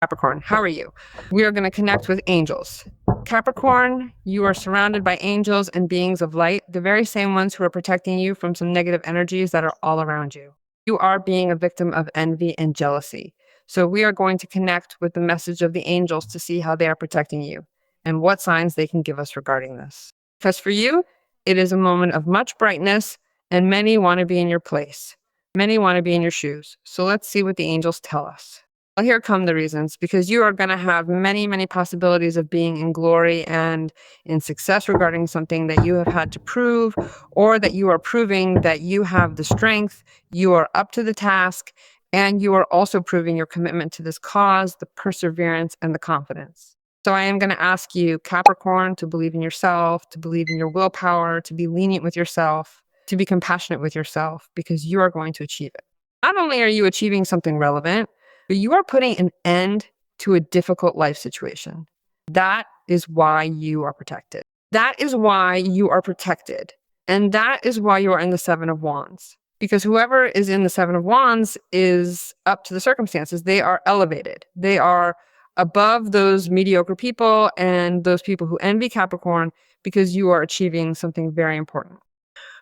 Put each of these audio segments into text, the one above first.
Capricorn, how are you? We are going to connect with angels. Capricorn, you are surrounded by angels and beings of light, the very same ones who are protecting you from some negative energies that are all around you. You are being a victim of envy and jealousy. So we are going to connect with the message of the angels to see how they are protecting you and what signs they can give us regarding this. Because for you, it is a moment of much brightness and many want to be in your place. Many want to be in your shoes. So let's see what the angels tell us. Well, here come the reasons, because you are going to have many, many possibilities of being in glory and in success regarding something that you have had to prove, or that you are proving that you have the strength, you are up to the task, and you are also proving your commitment to this cause, the perseverance, and the confidence. So I am going to ask you, Capricorn, to believe in yourself, to believe in your willpower, to be lenient with yourself, to be compassionate with yourself, because you are going to achieve it. Not only are you achieving something relevant, but you are putting an end to a difficult life situation. That is why you are protected. That is why you are protected. And that is why you are in the Seven of Wands. Because whoever is in the Seven of Wands is up to the circumstances. They are elevated. They are above those mediocre people and those people who envy Capricorn, because you are achieving something very important.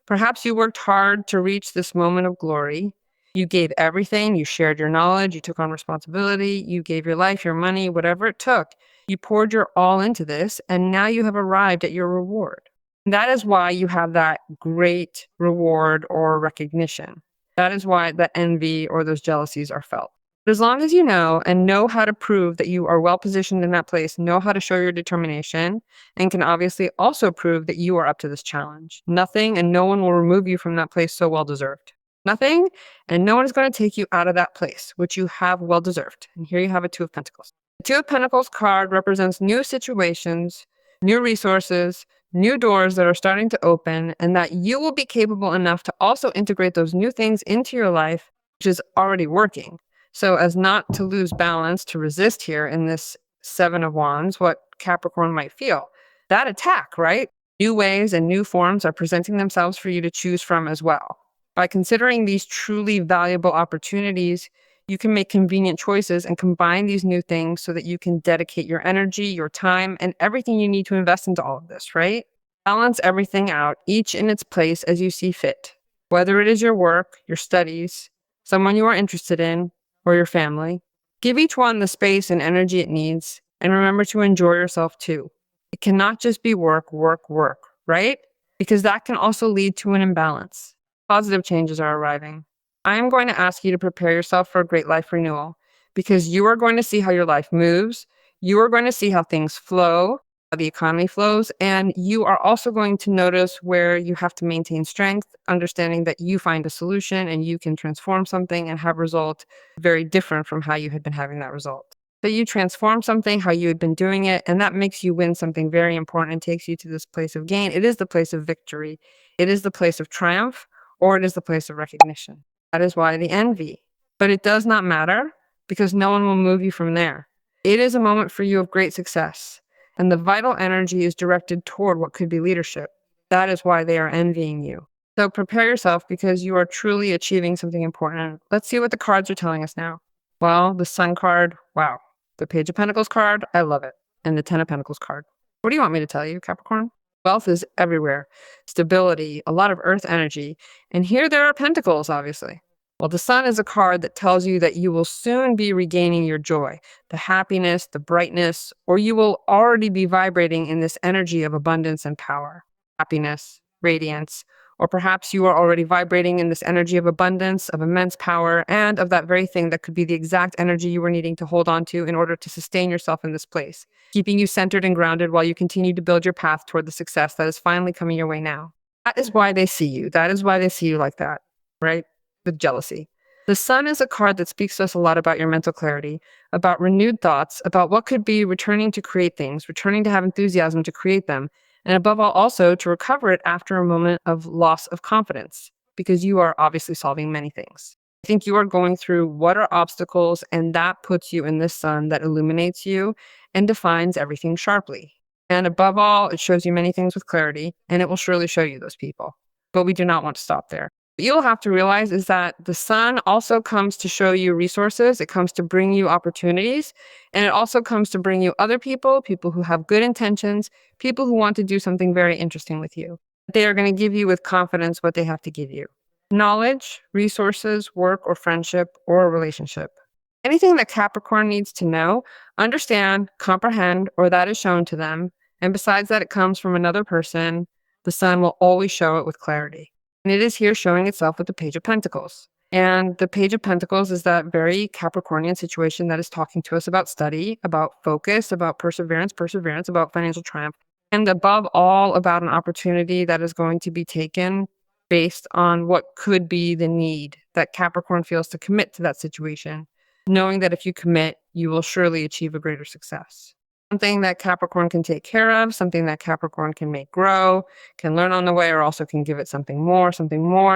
Perhaps you worked hard to reach this moment of glory. You gave everything. You shared your knowledge. You took on responsibility. You gave your life, your money, whatever it took. You poured your all into this, and now you have arrived at your reward. And that is why you have that great reward or recognition. That is why that envy or those jealousies are felt. But as long as you know how to prove that you are well positioned in that place, know how to show your determination, and can obviously also prove that you are up to this challenge. Nothing and no one will remove you from that place so well deserved. Nothing and no one is going to take you out of that place, which you have well deserved. And here you have a Two of Pentacles. The Two of Pentacles card represents new situations, new resources, new doors that are starting to open, and that you will be capable enough to also integrate those new things into your life, which is already working. So as not to lose balance, to resist here in this Seven of Wands, what Capricorn might feel. That attack, right? New ways and new forms are presenting themselves for you to choose from as well. By considering these truly valuable opportunities, you can make convenient choices and combine these new things so that you can dedicate your energy, your time, and everything you need to invest into all of this, right? Balance everything out, each in its place as you see fit. Whether it is your work, your studies, someone you are interested in, or your family. Give each one the space and energy it needs, and remember to enjoy yourself too. It cannot just be work, work, work, right? Because that can also lead to an imbalance. Positive changes are arriving. I am going to ask you to prepare yourself for a great life renewal, because you are going to see how your life moves. You are going to see how things flow, how the economy flows, and you are also going to notice where you have to maintain strength, understanding that you find a solution and you can transform something and have result very different from how you had been having that result. That you transform something, how you had been doing it, and that makes you win something very important and takes you to this place of gain. It is the place of victory. It is the place of triumph, or it is the place of recognition. That is why the envy. But it does not matter, because no one will move you from there. It is a moment for you of great success, and the vital energy is directed toward what could be leadership. That is why they are envying you. So prepare yourself, because you are truly achieving something important. Let's see what the cards are telling us now. Well, the Sun card, wow. The Page of Pentacles card, I love it. And the Ten of Pentacles card. What do you want me to tell you, Capricorn? Wealth is everywhere. Stability, a lot of earth energy. And here there are pentacles, obviously. Well, the Sun is a card that tells you that you will soon be regaining your joy, the happiness, the brightness, or you will already be vibrating in this energy of abundance and power, happiness, radiance, or perhaps you are already vibrating in this energy of abundance, of immense power, and of that very thing that could be the exact energy you were needing to hold on to in order to sustain yourself in this place, keeping you centered and grounded while you continue to build your path toward the success that is finally coming your way now. That is why they see you. That is why they see you like that, right? With jealousy. The Sun is a card that speaks to us a lot about your mental clarity, about renewed thoughts, about what could be returning to create things, returning to have enthusiasm to create them, and above all, also to recover it after a moment of loss of confidence, because you are obviously solving many things. I think you are going through what are obstacles, and that puts you in this sun that illuminates you and defines everything sharply. And above all, it shows you many things with clarity, and it will surely show you those people. But we do not want to stop there. What you'll have to realize is that the sun also comes to show you resources. It comes to bring you opportunities. And it also comes to bring you other people, people who have good intentions, people who want to do something very interesting with you. They are going to give you with confidence what they have to give you: knowledge, resources, work, or friendship, or a relationship. Anything that Capricorn needs to know, understand, comprehend, or that is shown to them, and besides that it comes from another person, the sun will always show it with clarity. And it is here showing itself with the Page of Pentacles. And the Page of Pentacles is that very Capricornian situation that is talking to us about study, about focus, about perseverance, about financial triumph, and above all, about an opportunity that is going to be taken based on what could be the need that Capricorn feels to commit to that situation, knowing that if you commit, you will surely achieve a greater success. Something that Capricorn can take care of, something that Capricorn can make grow, can learn on the way, or also can give it something more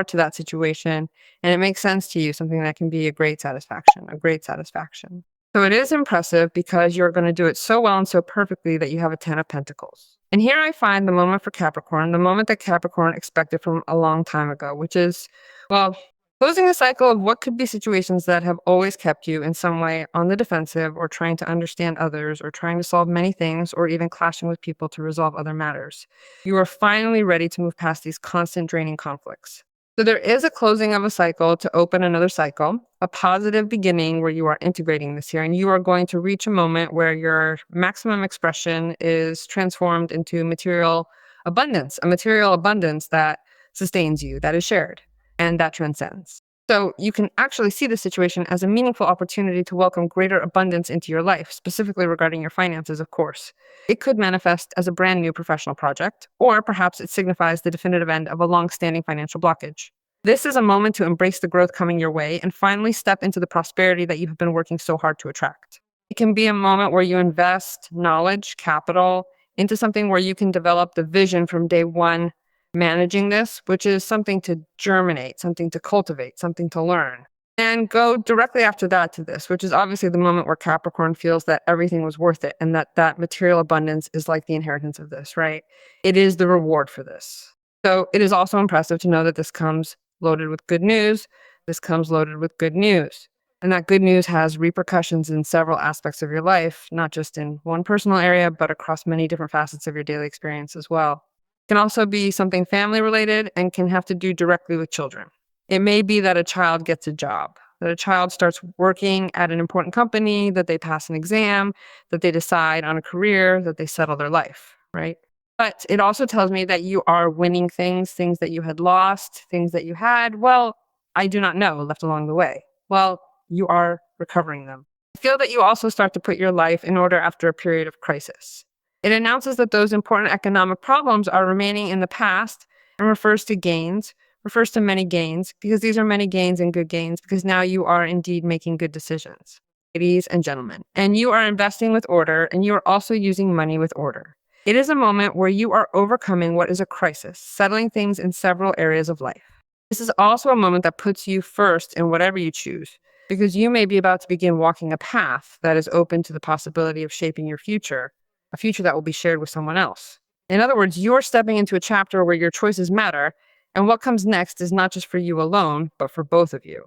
to that situation. And it makes sense to you, something that can be a great satisfaction, a great satisfaction. So it is impressive because you're going to do it so well and so perfectly that you have a 10 of Pentacles. And here I find the moment for Capricorn, the moment that Capricorn expected from a long time ago, which is, well, closing the cycle of what could be situations that have always kept you in some way on the defensive, or trying to understand others, or trying to solve many things, or even clashing with people to resolve other matters. You are finally ready to move past these constant draining conflicts. So there is a closing of a cycle to open another cycle, a positive beginning where you are integrating this here, and you are going to reach a moment where your maximum expression is transformed into material abundance, a material abundance that sustains you, that is shared, and that transcends. So you can actually see the situation as a meaningful opportunity to welcome greater abundance into your life, specifically regarding your finances, of course. It could manifest as a brand new professional project, or perhaps it signifies the definitive end of a long-standing financial blockage. This is a moment to embrace the growth coming your way and finally step into the prosperity that you have been working so hard to attract. It can be a moment where you invest knowledge, capital, into something where you can develop the vision from day one, managing this, which is something to germinate, something to cultivate, something to learn. And go directly after that to this, which is obviously the moment where Capricorn feels that everything was worth it, and that material abundance is like the inheritance of this, right? It is the reward for this. So it is also impressive to know that this comes loaded with good news. This comes loaded with good news. And that good news has repercussions in several aspects of your life, not just in one personal area, but across many different facets of your daily experience as well. It can also be something family related and can have to do directly with children. It may be that a child gets a job, that a child starts working at an important company, that they pass an exam, that they decide on a career, that they settle their life, right? But it also tells me that you are winning things that you had lost, things that you had, well, I do not know, left along the way. Well, you are recovering them. I feel that you also start to put your life in order after a period of crisis. It announces that those important economic problems are remaining in the past, and refers to gains, refers to many gains, because these are many gains and good gains, because now you are indeed making good decisions, ladies and gentlemen. And you are investing with order, and you are also using money with order. It is a moment where you are overcoming what is a crisis, settling things in several areas of life. This is also a moment that puts you first in whatever you choose, because you may be about to begin walking a path that is open to the possibility of shaping your future, a future that will be shared with someone else. In other words, you're stepping into a chapter where your choices matter, and what comes next is not just for you alone, but for both of you.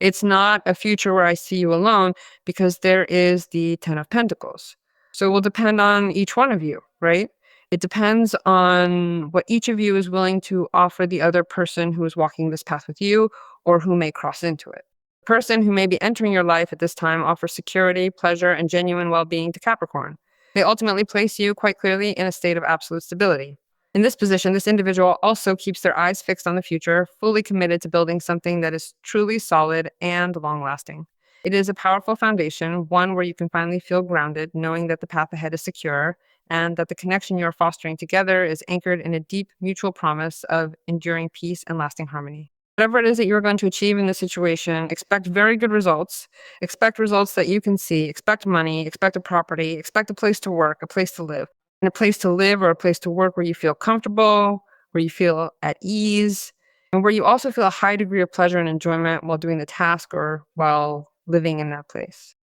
It's not a future where I see you alone, because there is the 10 of Pentacles. So it will depend on each one of you, right? It depends on what each of you is willing to offer the other person who is walking this path with you, or who may cross into it. The person who may be entering your life at this time offers security, pleasure, and genuine well-being to Capricorn. They ultimately place you quite clearly in a state of absolute stability. In this position, this individual also keeps their eyes fixed on the future, fully committed to building something that is truly solid and long-lasting. It is a powerful foundation, one where you can finally feel grounded, knowing that the path ahead is secure, and that the connection you are fostering together is anchored in a deep mutual promise of enduring peace and lasting harmony. Whatever it is that you're going to achieve in this situation, expect very good results. Expect results that you can see. Expect money. Expect a property. Expect a place to work, a place to live. And a place to live or a place to work where you feel comfortable, where you feel at ease, and where you also feel a high degree of pleasure and enjoyment while doing the task or while living in that place.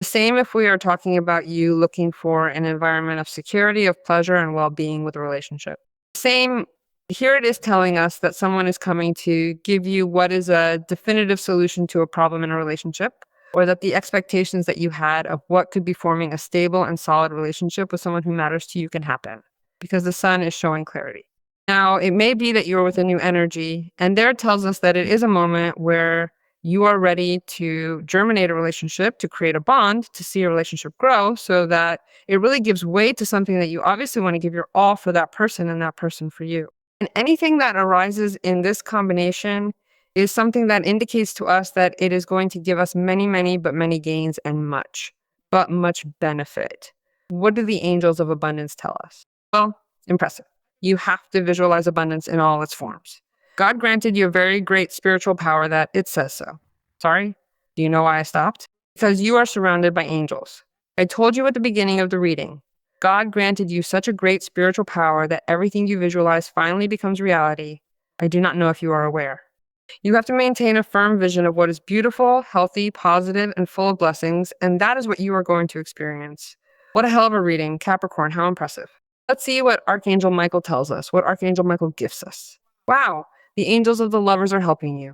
The same if we are talking about you looking for an environment of security, of pleasure, and well-being with a relationship. Same Here it is telling us that someone is coming to give you what is a definitive solution to a problem in a relationship, or that the expectations that you had of what could be forming a stable and solid relationship with someone who matters to you can happen, because the sun is showing clarity. Now, it may be that you're with a new energy, and there it tells us that it is a moment where you are ready to germinate a relationship, to create a bond, to see a relationship grow, so that it really gives way to something that you obviously want to give your all for that person and that person for you. And anything that arises in this combination is something that indicates to us that it is going to give us many, many, but many gains and much benefit. What do the angels of abundance tell us? Well, impressive. You have to visualize abundance in all its forms. God granted you a very great spiritual power that it says so. Sorry? Do you know why I stopped? Because you are surrounded by angels. I told you at the beginning of the reading, God granted you such a great spiritual power that everything you visualize finally becomes reality. I do not know if you are aware. You have to maintain a firm vision of what is beautiful, healthy, positive, and full of blessings, and that is what you are going to experience. What a hell of a reading, Capricorn, how impressive. Let's see what Archangel Michael tells us, what Archangel Michael gifts us. Wow, the angels of the lovers are helping you.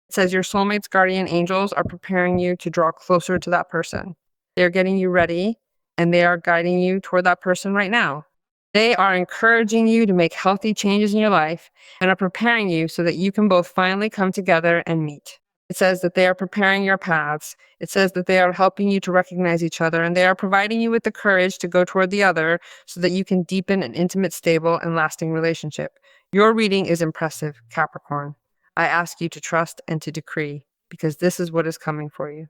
It says your soulmate's guardian angels are preparing you to draw closer to that person. They're getting you ready, and they are guiding you toward that person right now. They are encouraging you to make healthy changes in your life and are preparing you so that you can both finally come together and meet. It says that they are preparing your paths. It says that they are helping you to recognize each other, and they are providing you with the courage to go toward the other so that you can deepen an intimate, stable, and lasting relationship. Your reading is impressive, Capricorn. I ask you to trust and to decree, because this is what is coming for you.